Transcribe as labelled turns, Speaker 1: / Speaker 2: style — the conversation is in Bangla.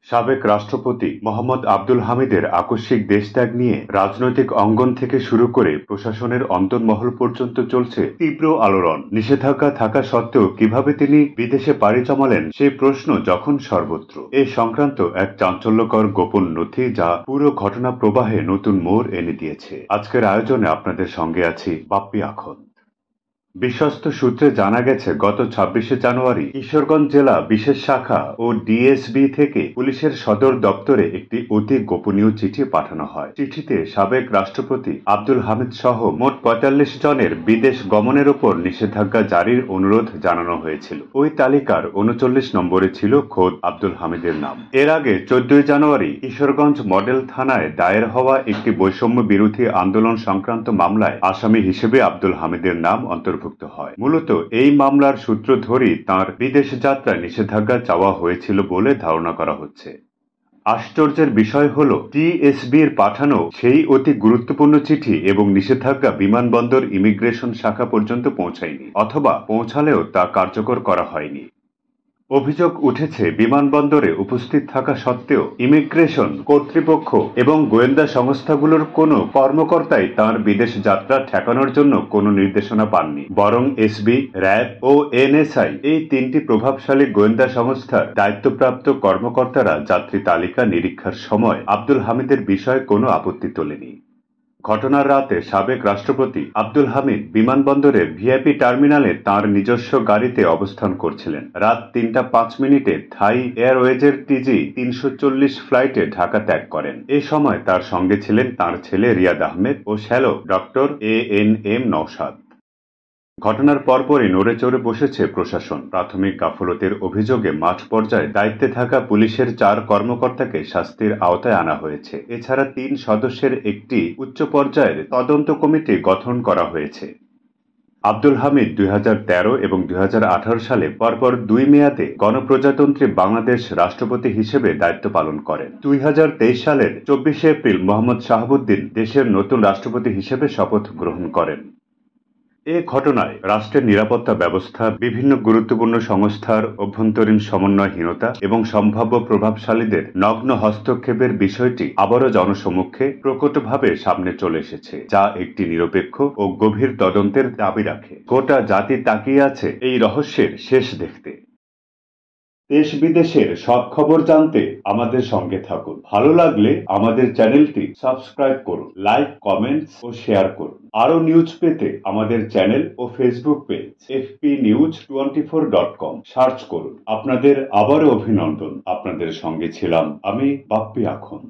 Speaker 1: সাবেক রাষ্ট্রপতি মোহাম্মদ আব্দুল হামিদের আকস্মিক দেশত্যাগ নিয়ে রাজনৈতিক অঙ্গন থেকে শুরু করে প্রশাসনের অন্দরমহল পর্যন্ত চলছে তীব্র আলোড়ন। নিষেধাজ্ঞা থাকা সত্ত্বেও কিভাবে তিনি বিদেশে পাড়ি জমালেন সেই প্রশ্ন যখন সর্বত্র। এ সংক্রান্ত এক চাঞ্চল্যকর গোপন নথি যা পুরো ঘটনা প্রবাহে নতুন মোড় এনে দিয়েছে। আজকের আয়োজনে আপনাদের সঙ্গে আছি বাপ্পি আখন্দ। বিশ্বস্ত সূত্রে জানা গেছে, গত ২৬শে জানুয়ারি কিশোরগঞ্জ জেলা বিশেষ শাখা ও ডিএসবি থেকে পুলিশের সদর দপ্তরে একটি অতি গোপনীয় চিঠি পাঠানো হয়। চিঠিতে সাবেক রাষ্ট্রপতি আব্দুল হামিদ সহ মোট ৪৫ জনের বিদেশ গমনের ওপর নিষেধাজ্ঞা জারির অনুরোধ জানানো হয়েছিল। ওই তালিকার ৩৯ নম্বরে ছিল খোদ আব্দুল হামিদের নাম। এর আগে ১৪ জানুয়ারি কিশোরগঞ্জ মডেল থানায় দায়ের হওয়া একটি বৈষম্য বিরোধী আন্দোলন সংক্রান্ত মামলায় আসামি হিসেবে আব্দুল হামিদের নাম অন্তর্ভুক্ত হয়। মূলত এই মামলার সূত্র ধরেই তাঁর বিদেশ যাত্রায় নিষেধাজ্ঞা চাওয়া হয়েছিল বলে ধারণা করা হচ্ছে। আশ্চর্যের বিষয় হল, টিএসবির পাঠানো সেই অতি গুরুত্বপূর্ণ চিঠি এবং নিষেধাজ্ঞা বিমানবন্দর ইমিগ্রেশন শাখা পর্যন্ত পৌঁছায়নি, অথবা পৌঁছালেও তা কার্যকর করা হয়নি। অভিযোগ উঠেছে, বিমানবন্দরে উপস্থিত থাকা সত্ত্বেও ইমিগ্রেশন কর্তৃপক্ষ এবং গোয়েন্দা সংস্থাগুলোর কোনো কর্মকর্তাই তাঁর বিদেশ যাত্রা ঠেকানোর জন্য কোনো নির্দেশনা পাননি। বরং এসবি, র্যাব ও এনএসআই এই তিনটি প্রভাবশালী গোয়েন্দা সংস্থার দায়িত্বপ্রাপ্ত কর্মকর্তারা যাত্রী তালিকা নিরীক্ষার সময় আব্দুল হামিদের বিষয়ে কোনো আপত্তি তোলেনি। ঘটনার রাতে সাবেক রাষ্ট্রপতি আব্দুল হামিদ বিমানবন্দরের ভিআইপি টার্মিনালে তাঁর নিজস্ব গাড়িতে অবস্থান করছিলেন। রাত ৩টা ৫ মিনিটে থাই এয়ারওয়েজের টিজি ৩৪০ ফ্লাইটে ঢাকা ত্যাগ করেন। এ সময় তার সঙ্গে ছিলেন তাঁর ছেলে রিয়াদ আহমেদ ও শ্যালো ডক্টর এএনএম নওশাদ। ঘটনার পরপরই নড়ে চড়ে বসেছে প্রশাসন। প্রাথমিক গাফলতের অভিযোগে মাঠ পর্যায়ে দায়িত্বে থাকা পুলিশের ৪ কর্মকর্তাকে শাস্তির আওতায় আনা হয়েছে। এছাড়া ৩ সদস্যের একটি উচ্চ পর্যায়ের তদন্ত কমিটি গঠন করা হয়েছে। আব্দুল হামিদ ২০১৩ এবং ২০১৮ সালে পরপর ২ মেয়াদে গণপ্রজাতন্ত্রী বাংলাদেশ রাষ্ট্রপতি হিসেবে দায়িত্ব পালন করেন। ২০২৩ সালের ২৪শে এপ্রিল মোহাম্মদ শাহাবুদ্দিন দেশের নতুন রাষ্ট্রপতি হিসেবে শপথ গ্রহণ করেন। এ ঘটনায় রাষ্ট্রের নিরাপত্তা ব্যবস্থা, বিভিন্ন গুরুত্বপূর্ণ সংস্থার অভ্যন্তরীণ সমন্বয়হীনতা এবং সম্ভাব্য প্রভাবশালীদের নগ্ন হস্তক্ষেপের বিষয়টি আবারও জনসমক্ষে প্রকটভাবে সামনে চলে এসেছে, যা একটি নিরপেক্ষ ও গভীর তদন্তের দাবি রাখে। গোটা জাতি তাকিয়ে আছে এই রহস্যের শেষ দেখতে। দেশ বিদেশের সব খবর জানতে আমাদের সঙ্গে থাকুন। ভালো লাগলে আমাদের চ্যানেলটি সাবস্ক্রাইব করুন, লাইক, কমেন্টস ও শেয়ার করুন। আরও নিউজ পেতে আমাদের চ্যানেল ও ফেসবুক পেজ fpnews24.com সার্চ করুন। আপনাদের আবারও অভিনন্দন। আপনাদের সঙ্গে ছিলাম আমি বাপ্পি আখন্দ।